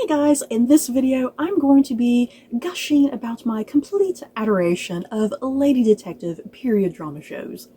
Hey guys, in this video I'm going to be gushing about my complete adoration of lady detective period drama shows.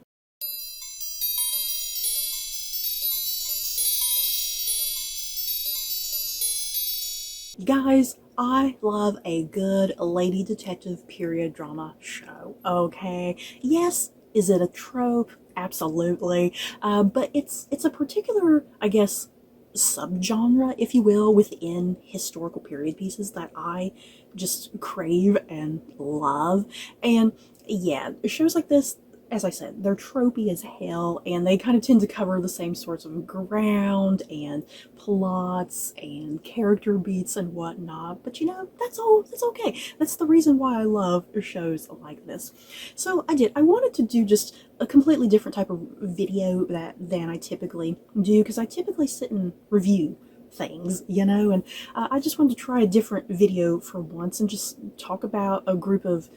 Guys, I love a good lady detective period drama show, okay? Yes, is it a trope? Absolutely. But it's a particular, I guess, subgenre, if you will, within historical period pieces that I just crave and love. And yeah, shows like this, as I said, they're tropey as hell, and they kind of tend to cover the same sorts of ground and plots and character beats and whatnot. But you know, that's okay. That's the reason why I love shows like this. So I wanted to do just a completely different type of video than I typically do, because I typically sit and review things, you know, and I just wanted to try a different video for once and just talk about a group of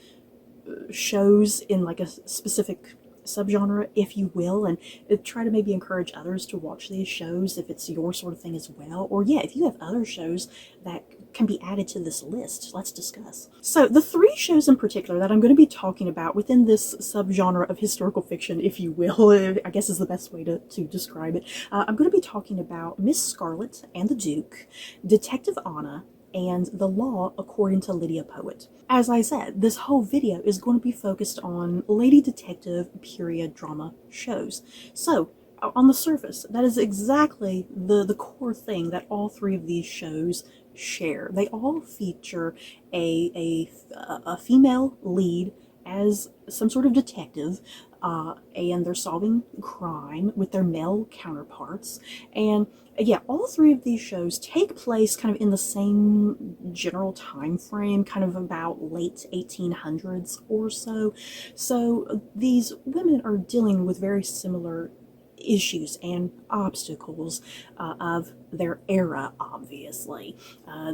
shows in like a specific subgenre, if you will, and try to maybe encourage others to watch these shows if it's your sort of thing as well. Or yeah, if you have other shows that can be added to this list, let's discuss. So the three shows in particular that I'm going to be talking about within this subgenre of historical fiction, if you will, I guess is the best way to describe it. I'm going to be talking about Miss Scarlet and the Duke, Detective Anna, and The Law According to Lydia Poet. As I said, this whole video is going to be focused on lady detective period drama shows. So, on the surface, that is exactly the core thing that all three of these shows share. They all feature a female lead as some sort of detective, and they're solving crime with their male counterparts. And yeah, all three of these shows take place kind of in the same general time frame, kind of about late 1800s or so. So these women are dealing with very similar issues and obstacles of their era, obviously.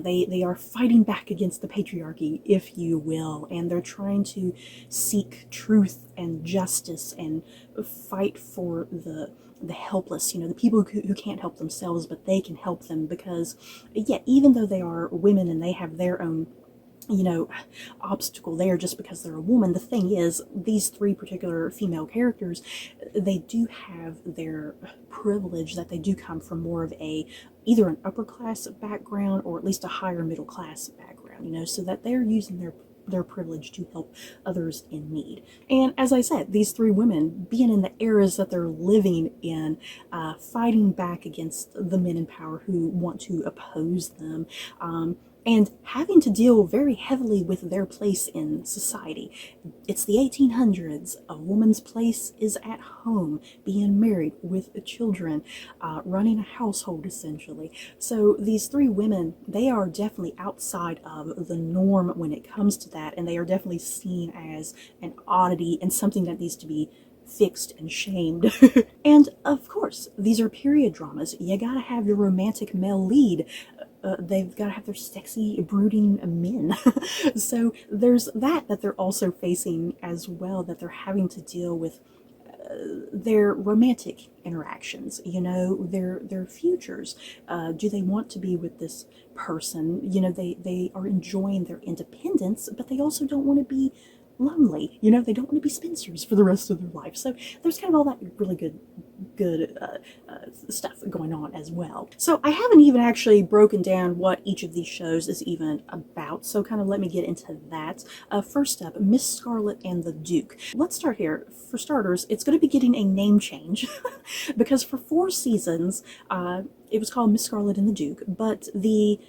They are fighting back against the patriarchy, if you will, and they're trying to seek truth and justice and fight for the helpless, you know, the people who can't help themselves, but they can help them, because yeah, even though they are women and they have their own, you know, obstacle there just because they're a woman, the thing is, these three particular female characters, they do have their privilege, that they do come from more of either an upper class background or at least a higher middle class background, you know, so that they're using their privilege to help others in need. And as I said, these three women, being in the eras that they're living in, fighting back against the men in power who want to oppose them, and having to deal very heavily with their place in society. It's the 1800s. A woman's place is at home, being married with children, running a household, essentially. So these three women, they are definitely outside of the norm when it comes to that, and they are definitely seen as an oddity and something that needs to be fixed and shamed. And of course, these are period dramas. You gotta have your romantic male lead. They've got to have their sexy, brooding men. So there's that they're also facing as well, that they're having to deal with their romantic interactions, you know, their futures. Do they want to be with this person? You know, they are enjoying their independence, but they also don't want to be lonely, you know, they don't want to be spinsters for the rest of their life. So there's kind of all that really good stuff going on as well. So I haven't even actually broken down what each of these shows is even about, so kind of let me get into that. First up, Miss Scarlet and the Duke. Let's start here. For starters, it's going to be getting a name change because for 4 seasons it was called Miss Scarlet and the Duke, but the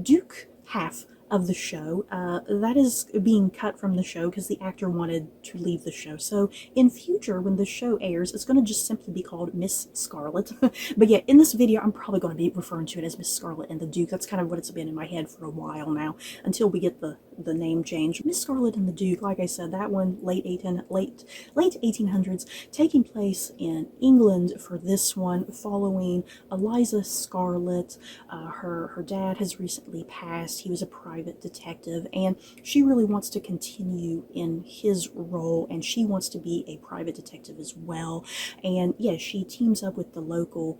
Duke half of the show, that is being cut from the show because the actor wanted to leave the show. So in future, when the show airs, it's going to just simply be called Miss Scarlet. But yeah, in this video, I'm probably going to be referring to it as Miss Scarlet and the Duke. That's kind of what it's been in my head for a while now, until we get the the name change. Miss Scarlet and the Duke, like I said, that one late 1800s, taking place in England for this one, following Eliza Scarlet. Her dad has recently passed. He was a private detective, and she really wants to continue in his role, and she wants to be a private detective as well. And yeah, she teams up with the local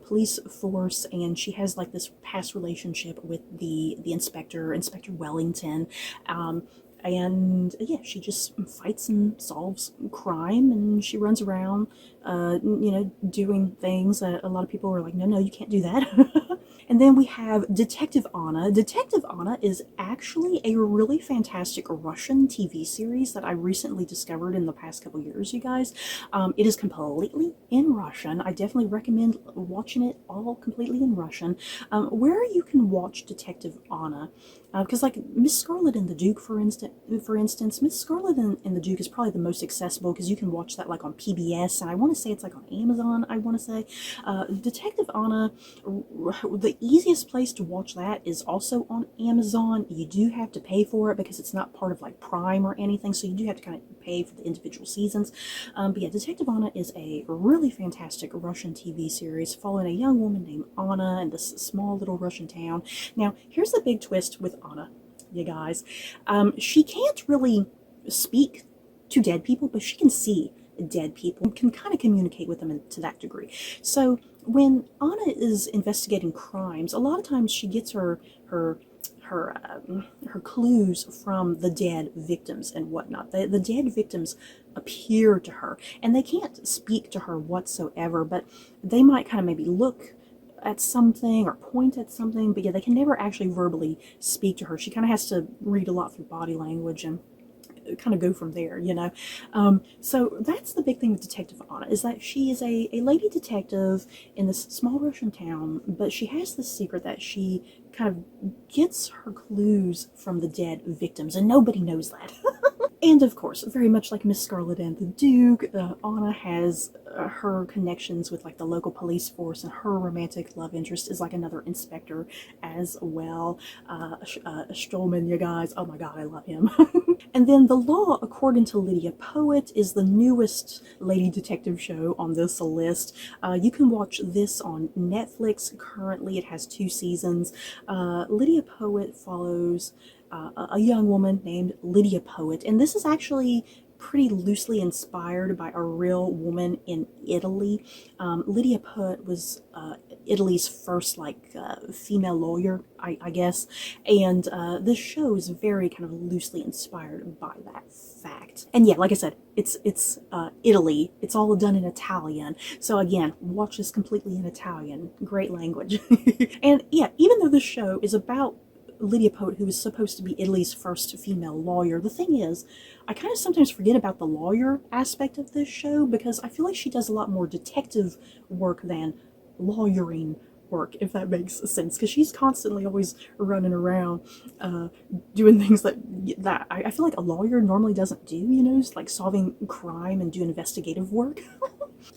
police force, and she has like this past relationship with the Inspector Wellington. And yeah, she just fights and solves crime, and she runs around, doing things that a lot of people are like, no, you can't do that. And then we have Detective Anna. Detective Anna is actually a really fantastic Russian TV series that I recently discovered in the past couple years, you guys. It is completely in Russian. I definitely recommend watching it all completely in Russian. Where you can watch Detective Anna, because like Miss Scarlet and the Duke, for instance, Miss Scarlet and the Duke is probably the most accessible because you can watch that like on PBS, and I want to say it's like on Amazon. I want to say Detective Anna, the easiest place to watch that is also on Amazon. You do have to pay for it because it's not part of like Prime or anything, so you do have to kind of pay for the individual seasons. But yeah, Detective Anna is a really fantastic Russian TV series following a young woman named Anna in this small little Russian town. Now, here's the big twist with Anna, you guys. She can't really speak to dead people, but she can see dead people and can kind of communicate with them to that degree. So when Anna is investigating crimes, a lot of times she gets her clues from the dead victims and whatnot. The dead victims appear to her, and they can't speak to her whatsoever, but they might kind of maybe look at something or point at something, but yeah, they can never actually verbally speak to her. She kind of has to read a lot through body language and kind of go from there. So that's the big thing with Detective Anna, is that she is a lady detective in this small Russian town, but she has this secret that she kind of gets her clues from the dead victims, and nobody knows that. And of course, very much like Miss Scarlet and the Duke, Anna has her connections with like the local police force, and her romantic love interest is like another inspector as well. Stolman, you guys, oh my god, I love him. And then The Law, according to Lydia Poet, is the newest lady detective show on this list. You can watch this on Netflix. Currently, it has 2 seasons. Lydia Poet follows a young woman named Lydia Poet, and this is actually pretty loosely inspired by a real woman in Italy. Lydia Poet was Italy's first female lawyer, I guess, and this show is very kind of loosely inspired by that fact. And yeah, like I said, it's Italy. It's all done in Italian. So again, watch this completely in Italian. Great language. And yeah, even though this show is about Lydia Poet, who is supposed to be Italy's first female lawyer, the thing is, I kind of sometimes forget about the lawyer aspect of this show because I feel like she does a lot more detective work than lawyering work, if that makes sense, because she's constantly always running around doing things that I feel like a lawyer normally doesn't do, like solving crime and do investigative work.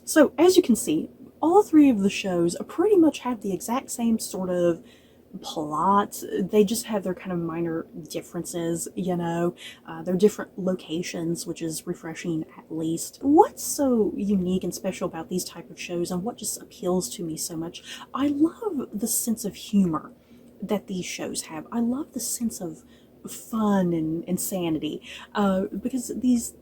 So as you can see, all 3 of the shows pretty much have the exact same sort of plot. They just have their kind of minor differences, they're different locations, which is refreshing at least. What's so unique and special about these type of shows, and what just appeals to me so much, I love the sense of humor that these shows have. I love the sense of fun and insanity, because these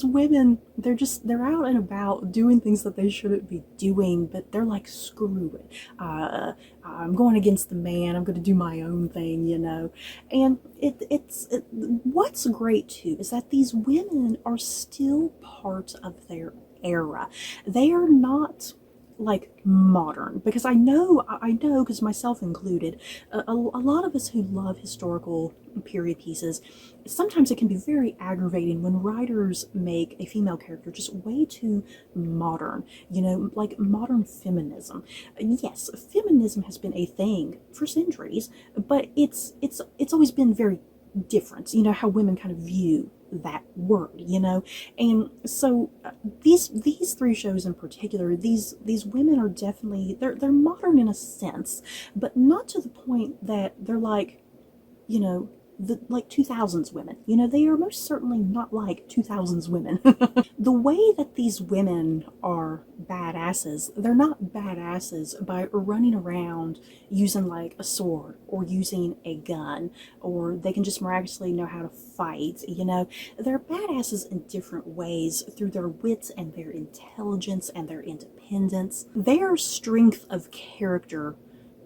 women, they're out and about doing things that they shouldn't be doing, but they're like, screw it, I'm going against the man, I'm going to do my own thing, and what's great too is that these women are still part of their era. They are not like modern, because I know because myself included, a lot of us who love historical period pieces, sometimes it can be very aggravating when writers make a female character just way too modern, like modern feminism. Yes, feminism has been a thing for centuries, but it's always been very different, how women kind of view that word, and so these 3 shows in particular, these women are definitely, they're modern in a sense, but not to the point that they're like, the like 2000s women. They are most certainly not like 2000s women. The way that these women are badasses, they're not badasses by running around using like a sword or using a gun, or they can just miraculously know how to fight. They're badasses in different ways through their wit and their intelligence and their independence. Their strength of character,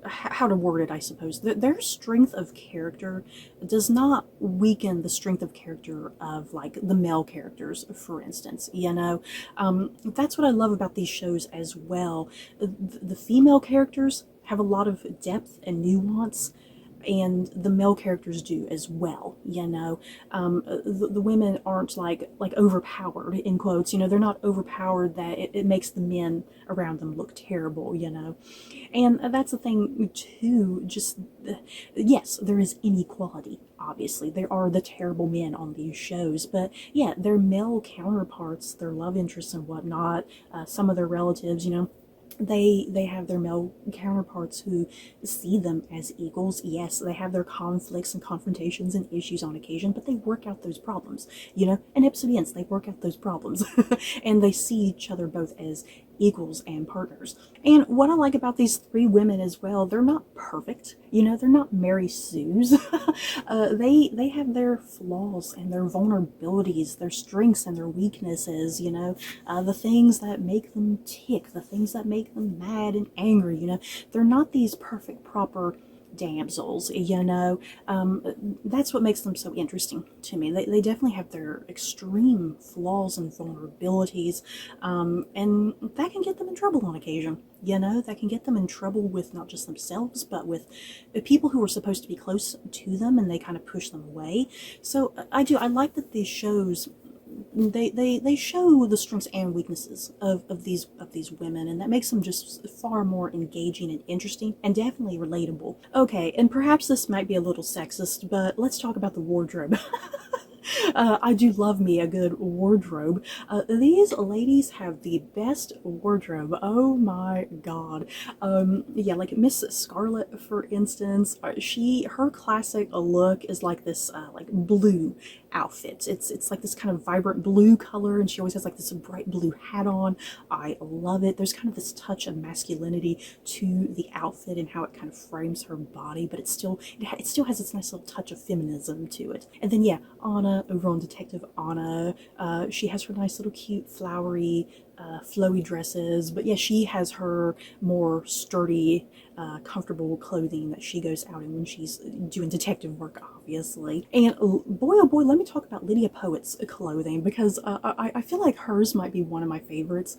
how to word it, I suppose. Their strength of character does not weaken the strength of character of like the male characters, for instance. That's what I love about these shows as well. The female characters have a lot of depth and nuance, and the male characters do as well. The women aren't like overpowered in quotes. They're not overpowered that it makes the men around them look terrible. And that's the thing too. Just yes, there is inequality. Obviously, there are the terrible men on these shows, but yeah, their male counterparts, their love interests and whatnot, some of their relatives, they have their male counterparts who see them as equals. Yes, they have their conflicts and confrontations and issues on occasion, but they work out those problems. And episodians, they work out those problems. And they see each other both as equals and partners. And what I like about these three women as well, they're not perfect. They're not Mary Sue's. They have their flaws and their vulnerabilities, their strengths and their weaknesses. The things that make them tick, the things that make them mad and angry. They're not these perfect, proper damsels. That's what makes them so interesting to me. They definitely have their extreme flaws and vulnerabilities, and that can get them in trouble on occasion. That can get them in trouble with not just themselves, but with the people who are supposed to be close to them, and they kind of push them away. So I like that these shows, they show the strengths and weaknesses of these women, and that makes them just far more engaging and interesting and definitely relatable. Okay, and perhaps this might be a little sexist, but let's talk about the wardrobe. I do love me a good wardrobe. These ladies have the best wardrobe. Oh my god. Yeah, like Miss Scarlet, for instance, her classic look is like this like blue outfit. It's like this kind of vibrant blue color, and she always has like this bright blue hat on. I love it. There's kind of this touch of masculinity to the outfit and how it kind of frames her body, but it still has its nice little touch of feminism to it. And then yeah, Anna, over on Detective Anna, she has her nice little cute flowery flowy dresses, but yeah, she has her more sturdy, comfortable clothing that she goes out in when she's doing detective work, obviously. And boy, oh boy, let me talk about Lydia Poet's clothing, because I feel like hers might be one of my favorites.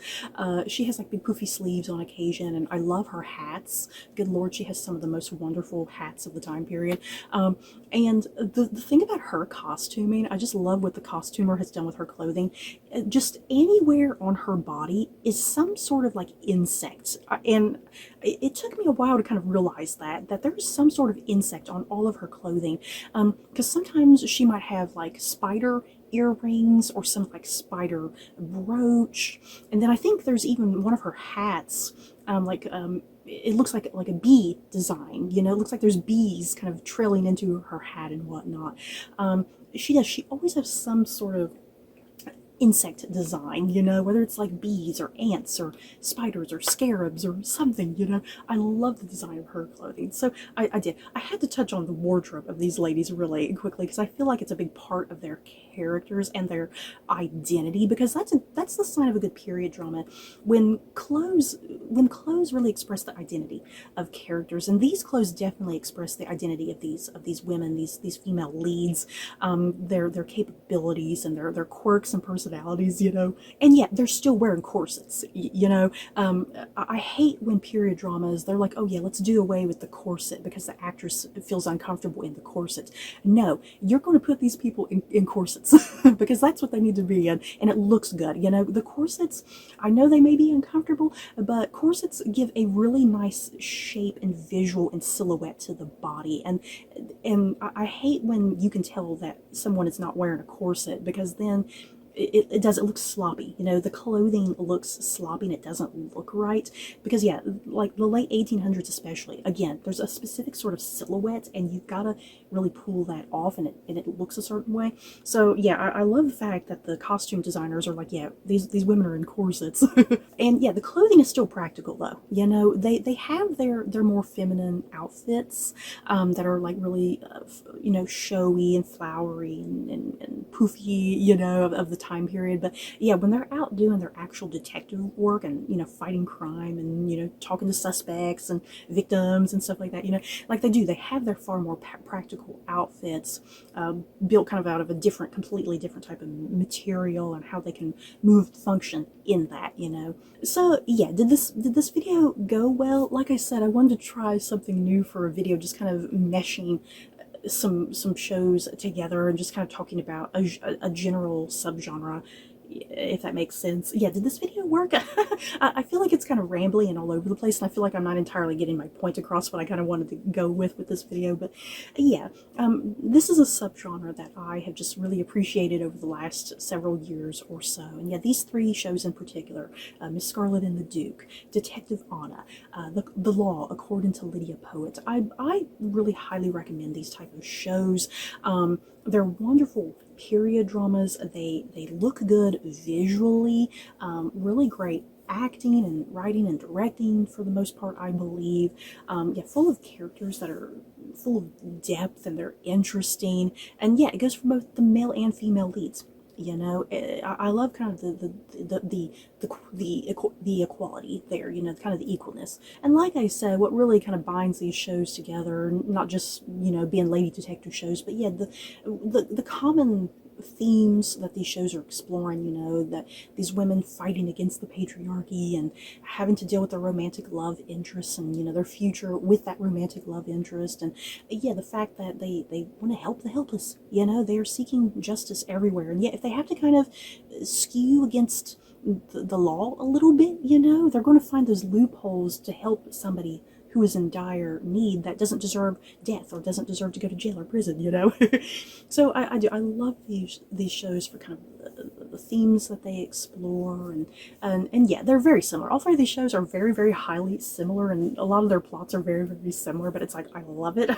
She has like big poofy sleeves on occasion, and I love her hats. Good lord, she has some of the most wonderful hats of the time period. And the thing about her costuming, I just love what the costumer has done with her clothing. Just anywhere on her body is some sort of like insect, and it took me a while to kind of realize that there's some sort of insect on all of her clothing, because sometimes she might have like spider earrings or some like spider brooch, and then I think there's even one of her hats, it looks like a bee design. It looks like there's bees kind of trailing into her hat and whatnot. She always has some sort of insect design, whether it's like bees or ants or spiders or scarabs or something. I love the design of her clothing. So I had to touch on the wardrobe of these ladies really quickly, because I feel like it's a big part of their characters and their identity, because that's the sign of a good period drama, when clothes really express the identity of characters, and these clothes definitely express the identity of these women, these female leads, their capabilities and their quirks and personalities, and yet they're still wearing corsets. I hate when period dramas, they're like, oh yeah, let's do away with the corset because the actress feels uncomfortable in the corset. No, you're going to put these people in corsets because that's what they need to be in, and it looks good. The corsets, I know they may be uncomfortable, but corsets give a really nice shape and visual and silhouette to the body, and I hate when you can tell that someone is not wearing a corset, because then it looks sloppy. You know, the clothing looks sloppy and it doesn't look right. Because yeah, like the late 1800s especially, again, there's a specific sort of silhouette and you've got to really pull that off, and it looks a certain way. So yeah, I love the fact that the costume designers are like, yeah, these women are in corsets. And yeah, the clothing is still practical though. You know, they have their more feminine outfits that are like really you know, showy and flowery and poofy, you know, of the time period. But yeah, when they're out doing their actual detective work and, you know, fighting crime and, you know, talking to suspects and victims and stuff like that, you know, like they have their far more practical outfits built kind of out of a completely different type of material, and how they can move, function in that, you know. So yeah, did this video go well? Like I said, I wanted to try something new for a video, just kind of meshing some shows together and just kind of talking about a general subgenre, if that makes sense. Yeah, did this video work? I feel like it's kind of rambly and all over the place, and I feel like I'm not entirely getting my point across what I kind of wanted to go with this video. But yeah, this is a subgenre that I have just really appreciated over the last several years or so. And yeah, these three shows in particular, Miss Scarlet and the Duke, Detective Anna, the Law According to Lydia Poet, I really highly recommend these type of shows. They're wonderful period dramas. They look good visually, really great acting and writing and directing for the most part, I believe. Yeah, full of characters that are full of depth, and they're interesting. And yeah, it goes for both the male and female leads. You know, I love kind of the equality there. You know, kind of the equalness. And like I said, what really kind of binds these shows together, not just, you know, being lady detective shows, but yeah, the common themes that these shows are exploring, you know, that these women fighting against the patriarchy and having to deal with their romantic love interests, and, you know, their future with that romantic love interest. And yeah, the fact that they want to help the helpless, you know, they're seeking justice everywhere. And yet if they have to kind of skew against the law a little bit, you know, they're going to find those loopholes to help somebody who is in dire need, that doesn't deserve death or doesn't deserve to go to jail or prison, you know. So I love these shows for kind of the themes that they explore, and yeah, they're very similar. All three of these shows are very highly similar, and a lot of their plots are very similar, but it's like, I love it.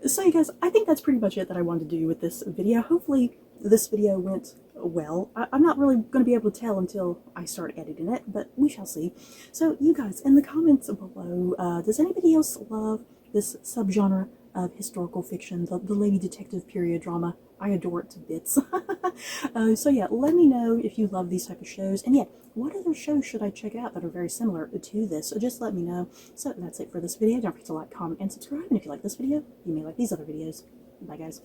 So you guys, I think that's pretty much it that I wanted to do with this video. Hopefully this video went well. I'm not really going to be able to tell until I start editing it, but we shall see. So you guys, in the comments below, does anybody else love this subgenre of historical fiction, the lady detective period drama? I adore it to bits. So yeah, let me know if you love these type of shows, and yeah, what other shows should I check out that are very similar to this? So just let me know. So that's it for this video. Don't forget to like, comment, and subscribe, and if you like this video, you may like these other videos. Bye guys.